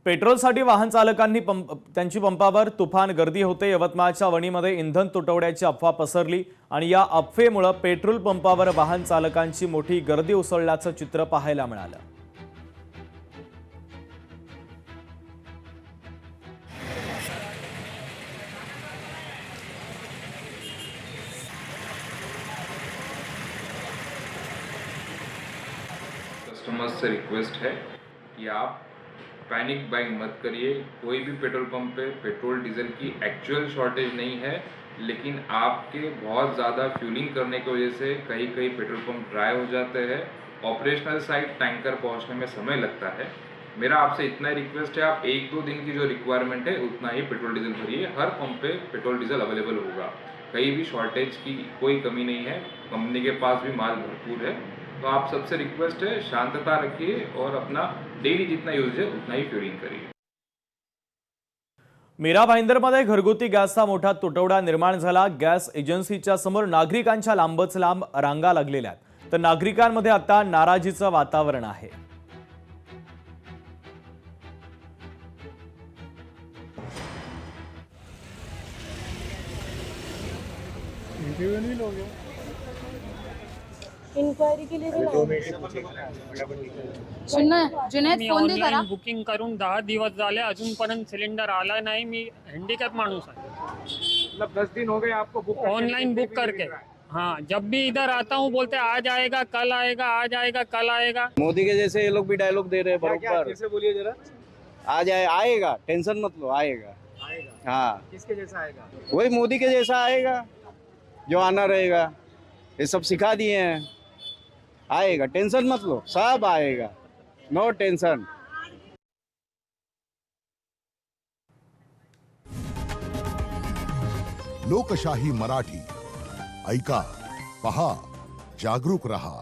पेट्रोलसाठी वाहन चालकांनी त्यांची पंपावर तुफान गर्दी होते। यवतमाळच्या वणीमध्ये इंधन तुटवड्याची अफवा पसरली आणि या अफवेमुळे पेट्रोल पंपावर वाहन चालकांची मोठी गर्दी उसळल्याचं चित्र पाहायला मिळालं। कस्टमर्स से रिक्वेस्ट है कि आप पैनिक बाइंग मत करिए। कोई भी पेट्रोल पंप पे पेट्रोल डीजल की एक्चुअल शॉर्टेज नहीं है, लेकिन आपके बहुत ज़्यादा फ्यूलिंग करने की वजह से कहीं कहीं पेट्रोल पंप ड्राई हो जाते हैं। ऑपरेशनल साइड टैंकर पहुंचने में समय लगता है। मेरा आपसे इतना ही रिक्वेस्ट है, आप 1-2 दिन की जो रिक्वायरमेंट है उतना ही पेट्रोल डीजल भरिए। हर पंप पे पेट्रोल डीजल अवेलेबल होगा, कहीं भी शॉर्टेज की कोई कमी नहीं है। कंपनी के पास भी माल भरपूर है। तो आप सबसे रिक्वेस्ट है, शांतता रखिए और अपना डेली जितना यूज है उतना ही फ्यूलिंग करिए। मीरा भाईंदरमध्ये घरगुती गॅसचा मोठा तुटवडा निर्माण झाला। गॅस एजन्सीच्या समोर नागरिकांच्या लांबच लांब रांगा लागलेल्या आहेत, तर नागरिकांमध्ये आता नाराजीचं वातावरण आहे। इन्क्वायरी के लिए जुनैद मी फोन दे जरा। ऑनलाईन बुकिंग करून 10 दिवस झाले, अजूनपर्यंत सिलेंडर आला नाही। मी हँडिकॅप माणूस आहे। मतलब 10 दिन हो गए आपको बुक ऑनलाइन बुक करके। हाँ, जब भी इधर आता हूँ बोलते आज आएगा कल आएगा, आज आएगा कल आएगा। मोदी के जैसे ये लोग भी डायलॉग दे रहे हैं बरोबर। कैसे बोलिए जरा। आ जाए, आएगा, टेंशन मत लो, आएगा। आएगा। हाँ, किसके जैसा आएगा? वही मोदी के जैसा आएगा जो आना रहेगा। ये सब सिखा दिए हैं, आएगा, टेंशन मत लो, सब आएगा, नो टेंशन। लोकशाही मराठी ऐका, पहा, जागरूक रहा।